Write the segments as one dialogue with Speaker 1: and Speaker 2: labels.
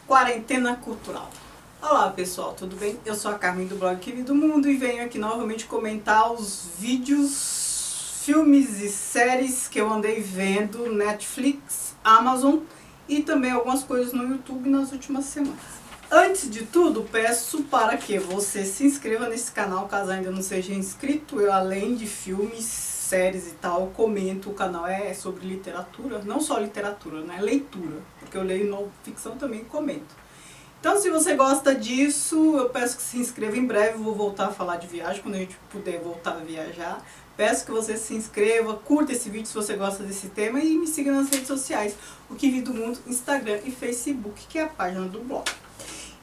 Speaker 1: Quarentena Cultural. Olá pessoal, tudo bem? Eu sou a Carmen do blog Que Vi do Mundo e venho aqui novamente comentar os vídeos, filmes e séries que eu andei vendo Netflix, Amazon e também algumas coisas no YouTube nas últimas semanas. Antes de tudo, peço para que você se inscreva nesse canal caso ainda não seja inscrito. Eu, além de filmes, séries e tal, comento. O canal é sobre literatura, não só literatura, né? Leitura, porque eu leio não ficção também e comento. Então, se você gosta disso, eu peço que se inscreva em breve. Vou voltar a falar de viagem quando a gente puder voltar a viajar. Peço que você se inscreva, curta esse vídeo se você gosta desse tema e me siga nas redes sociais, o Que Vi do Mundo, Instagram e Facebook, que é a página do blog.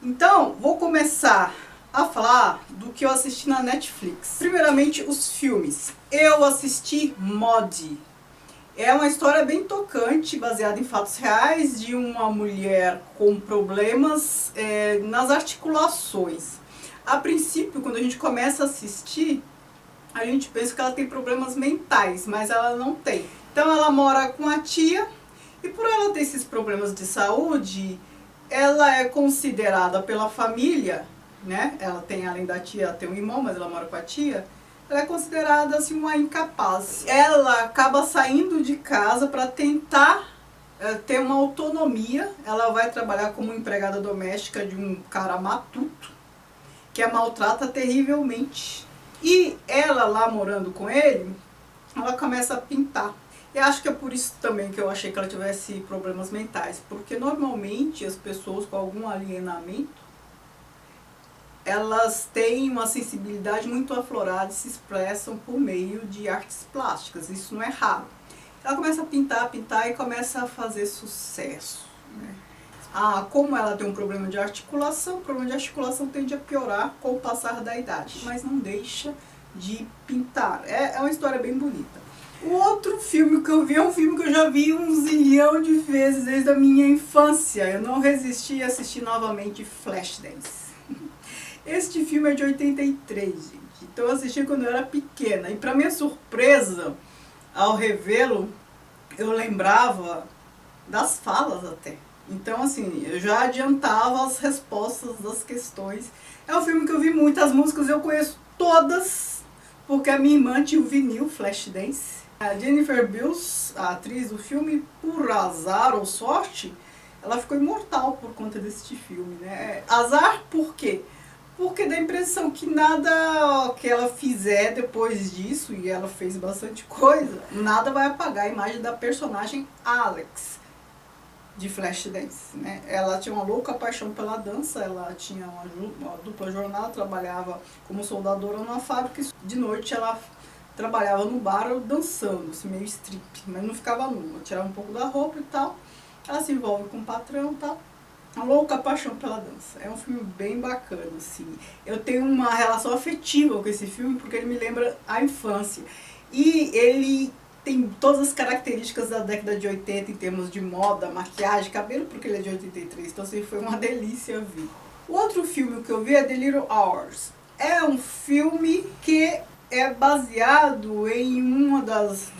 Speaker 1: Então, vou começar a falar do que eu assisti na Netflix. Primeiramente, os filmes. Eu assisti Modi. É uma história bem tocante, baseada em fatos reais, de uma mulher com problemas nas articulações. A princípio, quando a gente começa a assistir, a gente pensa que ela tem problemas mentais, mas ela não tem. Então ela mora com a tia, e por ela ter esses problemas de saúde, ela é considerada pela família, né? Ela tem, além da tia, ela tem um irmão, mas ela mora com a tia. Ela é considerada assim uma incapaz. Ela acaba saindo de casa para tentar ter uma autonomia. Ela vai trabalhar como empregada doméstica de um cara matuto, que a maltrata terrivelmente. E ela lá morando com ele, ela começa a pintar. E acho que é por isso também que eu achei que ela tivesse problemas mentais, porque normalmente as pessoas com algum alienamento, elas têm uma sensibilidade muito aflorada e se expressam por meio de artes plásticas. Isso não é raro. Ela começa a pintar e começa a fazer sucesso, né? Como ela tem um problema de articulação, o problema de articulação tende a piorar com o passar da idade, mas não deixa de pintar. É uma história bem bonita. O outro filme que eu vi é um filme que eu já vi um zilhão de vezes desde a minha infância. Eu não resisti a assistir novamente Flashdance. Este filme é de 83, gente. Então eu assisti quando eu era pequena. E para minha surpresa, ao revê-lo, eu lembrava das falas até. Então assim, eu já adiantava as respostas das questões. É um filme que eu vi muitas músicas, eu conheço todas, porque a minha irmã tinha o vinil Flashdance. A Jennifer Beals, a atriz do filme, por azar ou sorte, ela ficou imortal por conta deste filme, né? Azar por quê? Porque dá a impressão que nada que ela fizer depois disso, e ela fez bastante coisa, nada vai apagar a imagem da personagem Alex, de Flashdance, né? Ela tinha uma louca paixão pela dança, ela tinha uma dupla jornada, trabalhava como soldadora numa fábrica, e de noite ela trabalhava no bar dançando, assim, meio strip, mas não ficava nua, tirava um pouco da roupa e tal. Ela se envolve com o patrão e tal. Uma louca paixão pela dança. É um filme bem bacana, assim. Eu tenho uma relação afetiva com esse filme porque ele me lembra a infância. E ele tem todas as características da década de 80 em termos de moda, maquiagem, cabelo, porque ele é de 83, então assim, foi uma delícia ver. O outro filme que eu vi é The Little Hours. É um filme que é baseado em uma das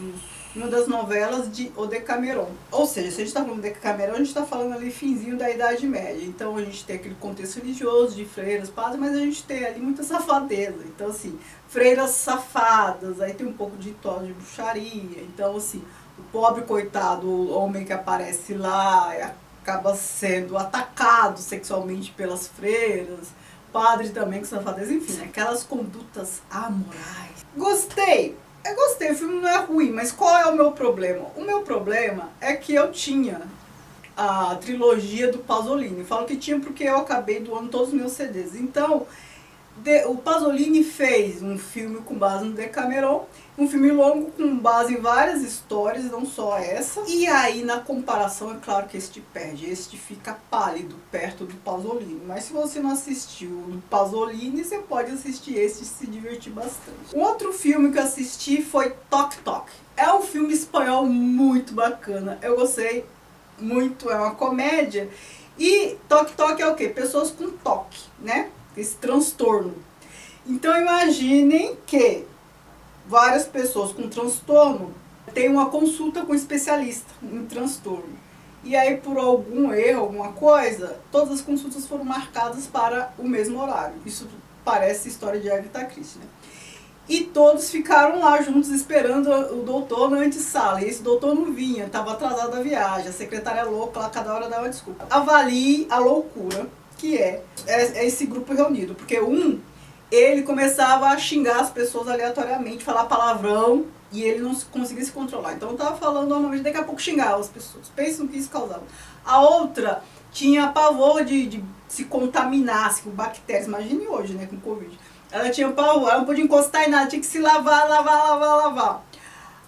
Speaker 1: novelas de O Decameron. Ou seja, se a gente está falando de Decameron, a gente está falando ali finzinho da Idade Média. Então a gente tem aquele contexto religioso de freiras, padres, mas a gente tem ali muita safadeza. Então assim, freiras safadas, aí tem um pouco de tom de bruxaria. Então assim, o pobre coitado, o homem que aparece lá, acaba sendo atacado sexualmente pelas freiras. Padre também com safadeza, enfim, aquelas condutas amorais. Gostei! Eu gostei, o filme não é ruim, mas qual é o meu problema? O meu problema é que eu tinha a trilogia do Pasolini. Eu falo que tinha porque eu acabei doando todos os meus CDs. Então, o Pasolini fez um filme com base no Decameron, um filme longo com base em várias histórias, não só essa. E aí, na comparação, é claro que este perde, este fica pálido perto do Pasolini. Mas se você não assistiu o Pasolini, você pode assistir este e se divertir bastante. Um outro filme que eu assisti foi Toc Toc. É um filme espanhol muito bacana, eu gostei muito, é uma comédia. E Toc Toc é o quê? Pessoas com toque, né? Esse transtorno. Então imaginem que várias pessoas com transtorno têm uma consulta com um especialista em transtorno. e aí por algum erro, alguma coisa, todas as consultas foram marcadas para o mesmo horário. Isso parece história de Agatha Christie, né? E todos ficaram lá juntos esperando o doutor na antessala. E esse doutor não vinha, estava atrasado a viagem, a secretária louca lá, cada hora dava desculpa. Avalie a loucura que é esse grupo reunido, porque ele começava a xingar as pessoas aleatoriamente, falar palavrão, e ele não conseguia se controlar. Então eu estava falando normalmente, daqui a pouco xingava as pessoas. Pensam que isso causava. A outra tinha pavor de se contaminar com bactérias. Imagine hoje, né, com Covid. Ela tinha pavor, ela não podia encostar em nada, tinha que se lavar.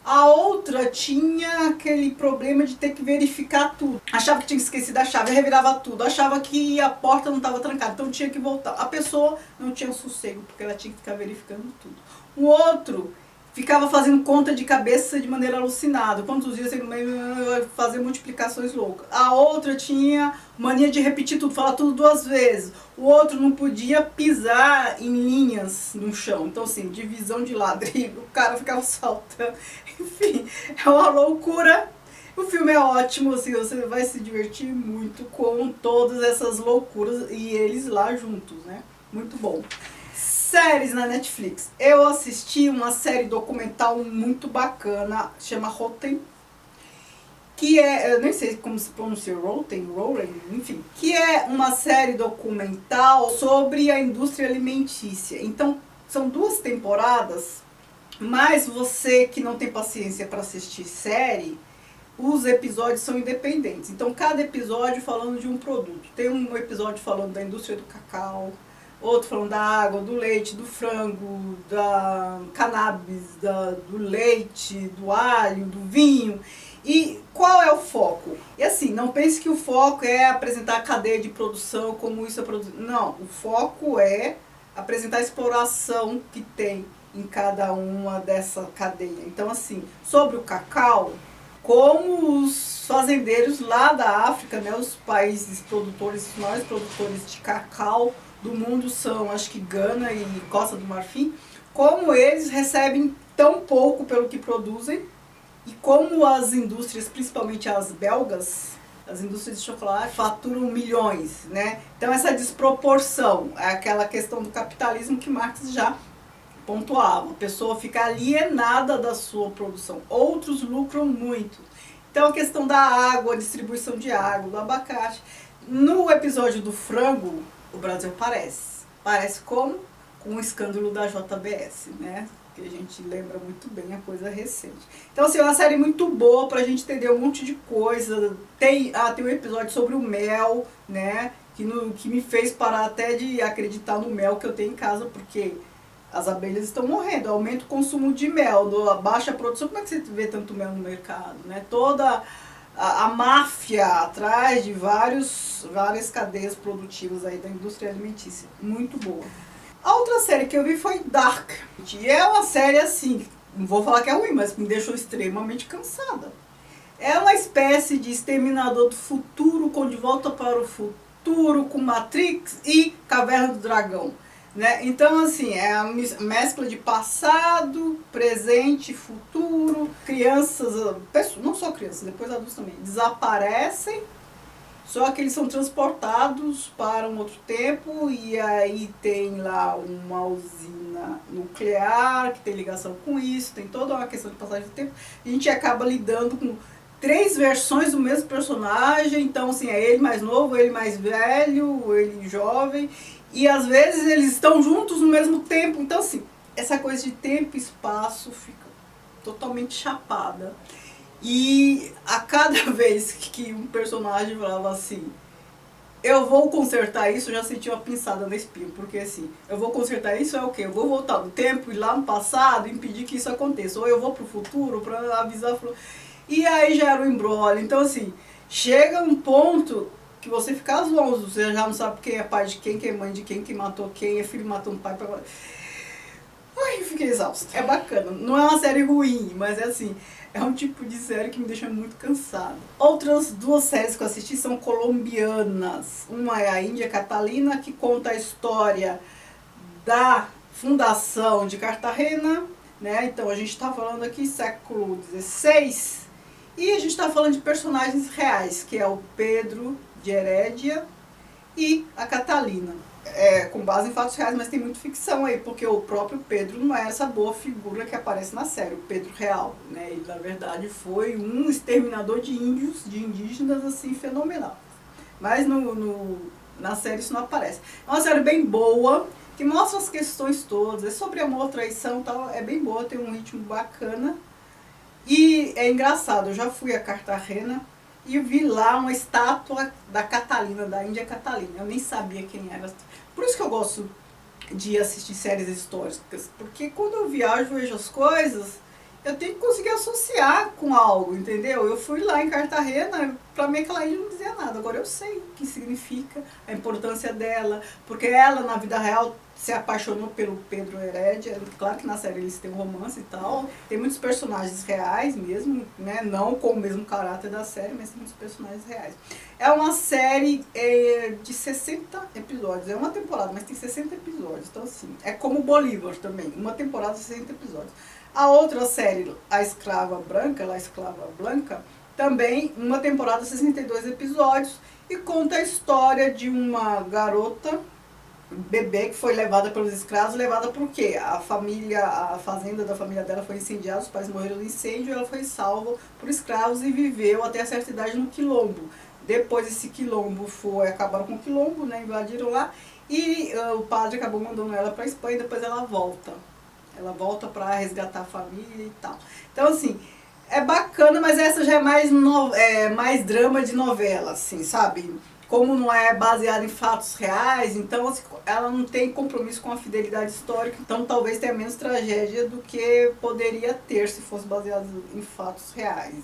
Speaker 1: A outra tinha aquele problema de ter que verificar tudo. Achava que tinha esquecido a chave, revirava tudo. Achava que a porta não estava trancada, então tinha que voltar. A pessoa não tinha sossego, porque ela tinha que ficar verificando tudo. O outro ficava fazendo conta de cabeça de maneira alucinada. Quantos dias ele vai fazer multiplicações loucas. A outra tinha mania de repetir tudo, falar tudo 2 vezes. O outro não podia pisar em linhas no chão. Então, assim, divisão de ladrilho, o cara ficava saltando. Enfim, é uma loucura. O filme é ótimo, assim, você vai se divertir muito com todas essas loucuras e eles lá juntos, né? Muito bom. Séries na Netflix. Eu assisti uma série documental muito bacana, chama Rotten, que eu nem sei como se pronuncia, Rotten, enfim, que é uma série documental sobre a indústria alimentícia. Então, são 2 temporadas, mas você que não tem paciência para assistir série, os episódios são independentes. Então, cada episódio falando de um produto. Tem um episódio falando da indústria do cacau, outro falando da água, do leite, do frango, da cannabis, do leite, do alho, do vinho. E qual é o foco? E assim, não pense que o foco é apresentar a cadeia de produção, como isso é produzido. Não, o foco é apresentar a exploração que tem em cada uma dessa cadeia. Então assim, sobre o cacau, como os fazendeiros lá da África, né, os países produtores, os maiores produtores de cacau do mundo são, acho que Gana e Costa do Marfim, como eles recebem tão pouco pelo que produzem e como as indústrias, principalmente as belgas, as indústrias de chocolate, faturam milhões, né? Então essa desproporção, é aquela questão do capitalismo que Marx já pontuava. A pessoa fica alienada da sua produção. Outros lucram muito. Então a questão da água, a distribuição de água, do abacate. No episódio do frango, o Brasil parece como? Com o escândalo da JBS, né? Que a gente lembra muito bem, a coisa recente. Então, assim, é uma série muito boa pra gente entender um monte de coisa. Tem um episódio sobre o mel, né? Que me fez parar até de acreditar no mel que eu tenho em casa, porque as abelhas estão morrendo. Aumenta o consumo de mel, baixa a produção. Como é que você vê tanto mel no mercado, né? Toda a máfia atrás de várias cadeias produtivas aí da indústria alimentícia. Muito boa. A outra série que eu vi foi Dark. E é uma série assim, não vou falar que é ruim, mas me deixou extremamente cansada. É uma espécie de Exterminador do Futuro, com De Volta para o Futuro, com Matrix e Caverna do Dragão. Né? Então, assim, é a mescla de passado, presente e futuro. Crianças, não só crianças, depois adultos também, desaparecem, só que eles são transportados para um outro tempo e aí tem lá uma usina nuclear que tem ligação com isso, tem toda uma questão de passagem do tempo. A gente acaba lidando com 3 versões do mesmo personagem, então assim, é ele mais novo, ele mais velho, ele jovem. E às vezes eles estão juntos no mesmo tempo. Então assim, essa coisa de tempo e espaço fica totalmente chapada. E a cada vez que um personagem falava assim, eu vou consertar isso, eu já senti uma pinçada na espinha. Porque assim, eu vou consertar isso é o quê? Eu vou voltar no tempo, ir lá no passado, impedir que isso aconteça. Ou eu vou pro futuro para avisar. E aí já era um embrolho. Então assim, chega um ponto que você fica zonzo, você já não sabe quem é pai de quem é mãe de quem matou quem, é filho matando pai. Ai, eu fiquei exausta. É bacana, não é uma série ruim, mas é assim, é um tipo de série que me deixa muito cansada. Outras 2 séries que eu assisti são colombianas. Uma é a Índia Catalina, que conta a história da fundação de Cartagena, né? Então a gente está falando aqui século XVI. E a gente está falando de personagens reais, que é o Pedro de Herédia e a Catalina. Com base em fatos reais, mas tem muito ficção aí, porque o próprio Pedro não é essa boa figura que aparece na série, o Pedro real, né? Ele, na verdade, foi um exterminador de índios, de indígenas, assim, fenomenal. Mas na série isso não aparece. É uma série bem boa, que mostra as questões todas, é sobre amor, traição e tal, é bem boa, tem um ritmo bacana. E é engraçado, eu já fui a Cartagena e vi lá uma estátua da Catalina, da Índia Catalina. Eu nem sabia quem era. Por isso que eu gosto de assistir séries históricas, porque quando eu viajo, vejo as coisas, eu tenho que conseguir associar com algo, entendeu? Eu fui lá em Cartagena, pra mim aquela ilha não dizia nada, agora eu sei o que significa, a importância dela, porque ela na vida real se apaixonou pelo Pedro Heredia, claro que na série eles têm um romance e tal, tem muitos personagens reais mesmo, né? Não com o mesmo caráter da série, mas tem muitos personagens reais. É uma série de 60 episódios, é uma temporada, mas tem 60 episódios, então assim, é como Bolívar também, uma temporada de 60 episódios. A outra série, A Escrava Branca, La Esclava Blanca, também uma temporada de 62 episódios e conta a história de uma garota, bebê, que foi levada pelos escravos. Levada por quê? A família, a fazenda da família dela foi incendiada, os pais morreram no incêndio, ela foi salva por escravos e viveu até a certa idade no quilombo. Depois esse quilombo acabaram com o quilombo, né, invadiram lá, e o padre acabou mandando ela para a Espanha e depois ela volta. Ela volta para resgatar a família e tal. Então, assim, é bacana, mas essa já é mais drama de novela, assim, sabe? Como não é baseada em fatos reais, então assim, ela não tem compromisso com a fidelidade histórica, então talvez tenha menos tragédia do que poderia ter se fosse baseada em fatos reais.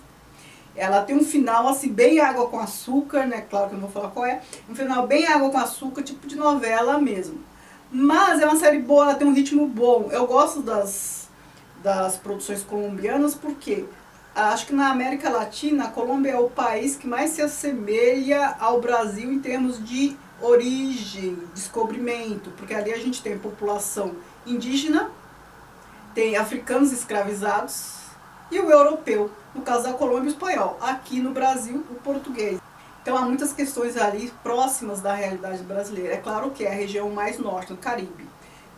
Speaker 1: Ela tem um final assim, bem água com açúcar, né? Claro que eu não vou falar qual é. Um final bem água com açúcar, tipo de novela mesmo. Mas é uma série boa, ela tem um ritmo bom. Eu gosto das produções colombianas porque acho que na América Latina, a Colômbia é o país que mais se assemelha ao Brasil em termos de origem, descobrimento, porque ali a gente tem população indígena, tem africanos escravizados e o europeu, no caso da Colômbia, o espanhol. Aqui no Brasil, o português. Então há muitas questões ali próximas da realidade brasileira. É claro que é a região mais norte, do Caribe.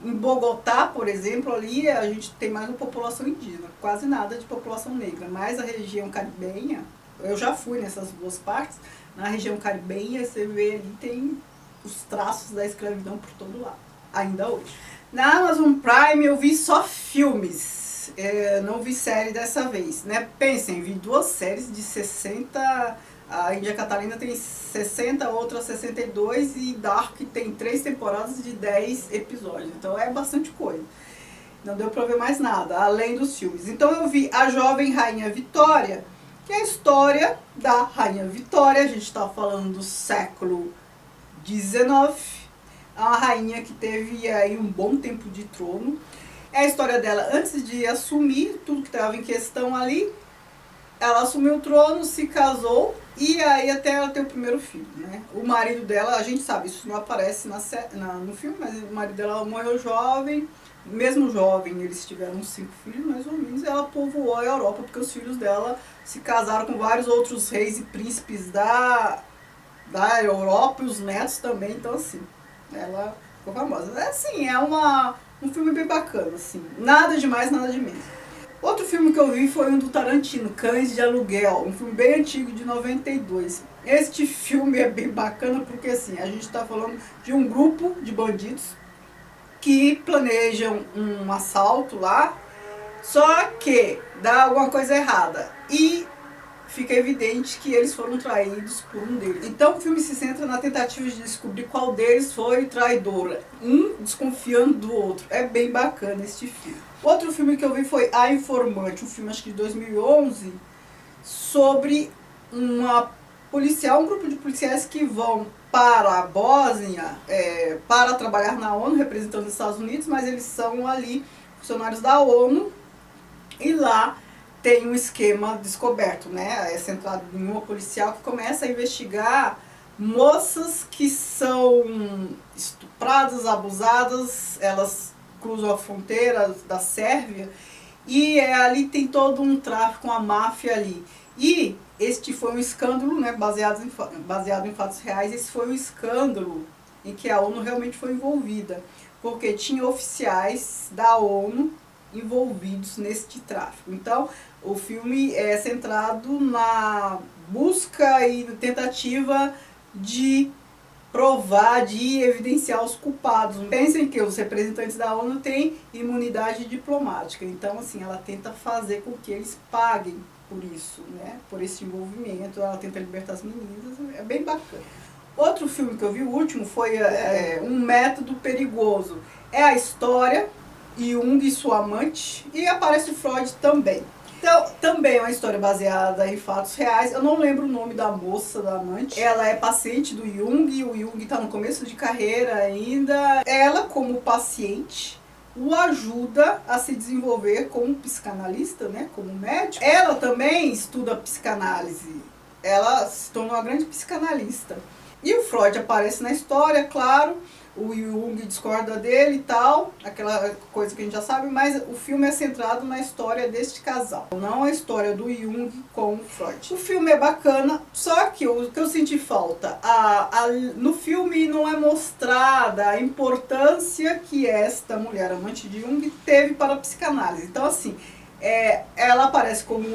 Speaker 1: Em Bogotá, por exemplo, ali a gente tem mais uma população indígena, quase nada de população negra. Mas a região caribenha, eu já fui nessas duas partes, na região caribenha você vê ali, tem os traços da escravidão por todo lado, ainda hoje. Na Amazon Prime eu vi só filmes, não vi série dessa vez, né? Pensem, vi duas séries de 60, a Índia Catalina tem 60, outra 62 e Dark tem 3 temporadas de 10 episódios, então é bastante coisa. Não deu pra ver mais nada, além dos filmes. Então eu vi A Jovem Rainha Vitória, que é a história da Rainha Vitória, a gente está falando do século XIX, a rainha que teve aí um bom tempo de trono. É a história dela antes de assumir tudo que estava em questão ali. Ela assumiu o trono, se casou e aí até ela ter o primeiro filho, né? O marido dela, a gente sabe, isso não aparece no filme, mas o marido dela morreu jovem. Mesmo jovem, eles tiveram 5 filhos, mais ou menos, e ela povoou a Europa, porque os filhos dela se casaram com vários outros reis e príncipes da Europa, e os netos também, então assim, ela ficou famosa. Assim, um filme bem bacana, assim, nada de mais, nada de menos. Outro filme que eu vi foi um do Tarantino, Cães de Aluguel, um filme bem antigo, de 92. Este filme é bem bacana porque assim, a gente está falando de um grupo de bandidos que planejam um assalto lá, só que dá alguma coisa errada e fica evidente que eles foram traídos por um deles. Então o filme se centra na tentativa de descobrir qual deles foi traidor, um desconfiando do outro. É bem bacana este filme. Outro filme que eu vi foi A Informante, um filme acho que de 2011, sobre um grupo de policiais que vão para a Bósnia para trabalhar na ONU, representando os Estados Unidos, mas eles são ali funcionários da ONU e lá tem um esquema descoberto, né? É centrado em uma policial que começa a investigar moças que são estupradas, abusadas, elas cruzam a fronteira da Sérvia e ali tem todo um tráfico, uma máfia ali. E este foi um escândalo, né, baseado em fatos reais. Esse foi um escândalo em que a ONU realmente foi envolvida, porque tinha oficiais da ONU envolvidos neste tráfico. Então, o filme é centrado na busca e tentativa de provar, de evidenciar os culpados. Pensem que os representantes da ONU têm imunidade diplomática, então assim, ela tenta fazer com que eles paguem por isso, né? Por esse envolvimento, ela tenta libertar as meninas, é bem bacana. Outro filme que eu vi, o último, foi Um Método Perigoso. É a história Jung e sua amante, e aparece Freud também. Então, também é uma história baseada em fatos reais. Eu não lembro o nome da moça, da amante. Ela é paciente do Jung, o Jung está no começo de carreira ainda. Ela, como paciente, o ajuda a se desenvolver como psicanalista, né, como médico. Ela também estuda psicanálise. Ela se tornou uma grande psicanalista. E o Freud aparece na história, claro. O Jung discorda dele e tal, aquela coisa que a gente já sabe, mas o filme é centrado na história deste casal, não a história do Jung com o Freud. O filme é bacana, só que o que eu senti falta, no filme não é mostrada a importância que esta mulher, amante de Jung, teve para a psicanálise. Então assim, ela aparece como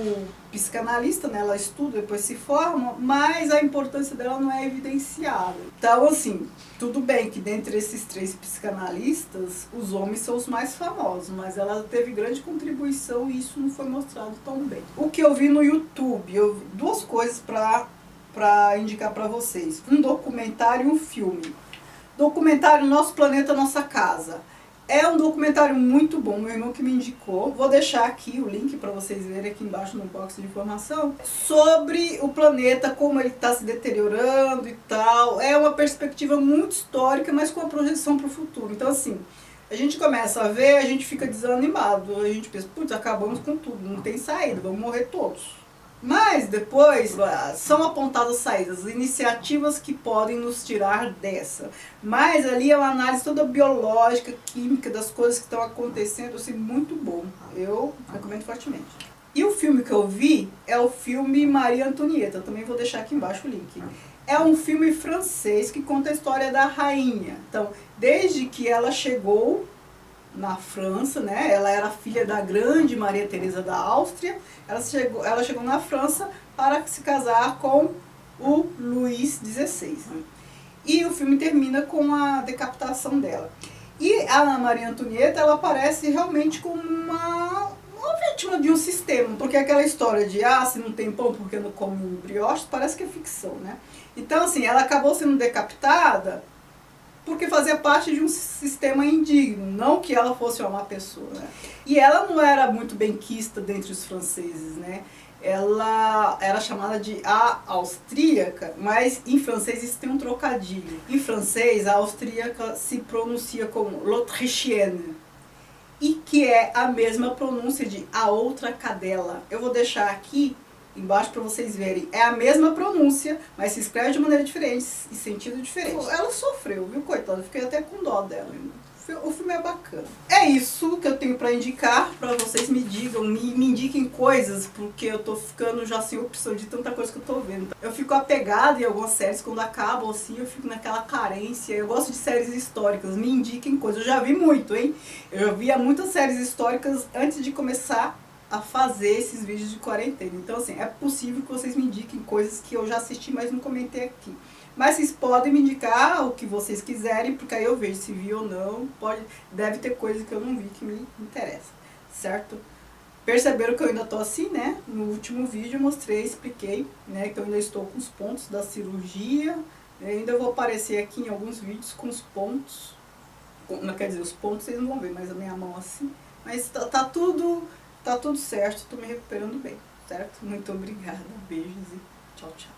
Speaker 1: psicanalista, né? Ela estuda, depois se forma, mas a importância dela não é evidenciada. Então, assim, tudo bem que dentre esses 3 psicanalistas, os homens são os mais famosos, mas ela teve grande contribuição e isso não foi mostrado tão bem. O que eu vi no YouTube, eu vi 2 coisas para indicar para vocês. Um documentário e um filme. Documentário Nosso Planeta, Nossa Casa. É um documentário muito bom, meu irmão que me indicou. Vou deixar aqui o link para vocês verem aqui embaixo no box de informação. Sobre o planeta, como ele está se deteriorando e tal. É uma perspectiva muito histórica, mas com a projeção para o futuro. Então assim, a gente começa a ver, a gente fica desanimado. A gente pensa, putz, acabamos com tudo, não tem saída, vamos morrer todos. Mas depois são apontadas saídas, iniciativas que podem nos tirar dessa. Mas ali é uma análise toda biológica, química, das coisas que estão acontecendo, assim, muito bom. Eu recomendo fortemente. E o filme que eu vi é o filme Maria Antonieta, também vou deixar aqui embaixo o link. É um filme francês que conta a história da rainha. Então, desde que ela chegou na França, né? Ela era filha da grande Maria Teresa da Áustria. Ela chegou na França para se casar com o Luís XVI. Né? E o filme termina com a decapitação dela. E a Ana Maria Antonieta, ela aparece realmente como uma vítima de um sistema, porque aquela história de se não tem pão porque não come brioche, parece que é ficção, né? Então assim, ela acabou sendo decapitada porque fazia parte de um sistema indigno, não que ela fosse uma má pessoa. Né? E ela não era muito benquista dentre os franceses, né? Ela era chamada de a austríaca, mas em francês isso tem um trocadilho. Em francês, a austríaca se pronuncia como l'autrichienne, e que é a mesma pronúncia de a outra cadela. Eu vou deixar aqui embaixo para vocês verem. É a mesma pronúncia, mas se escreve de maneira diferente e sentido diferente. Ela sofreu, viu, coitada? Fiquei até com dó dela. O filme é bacana. É isso que eu tenho para indicar, para vocês me digam, me indiquem coisas, porque eu tô ficando já sem opção de tanta coisa que eu tô vendo. Eu fico apegada em algumas séries, quando acabam assim, eu fico naquela carência. Eu gosto de séries históricas, me indiquem coisas. Eu já vi muito, hein? Eu já via muitas séries históricas antes de começar a fazer esses vídeos de quarentena. Então assim, é possível que vocês me indiquem coisas que eu já assisti, mas não comentei aqui. Mas vocês podem me indicar o que vocês quiserem, porque aí eu vejo se vi ou não. Deve ter coisa que eu não vi que me interessa, certo? Perceberam que eu ainda tô assim, né? No último vídeo eu mostrei, expliquei, né, que eu ainda estou com os pontos da cirurgia. Eu ainda vou aparecer aqui em alguns vídeos com os pontos. Quer dizer, os pontos vocês não vão ver, mas a minha mão assim. Mas tá tudo certo, tô me recuperando bem, certo? Muito obrigada, beijos e tchau, tchau.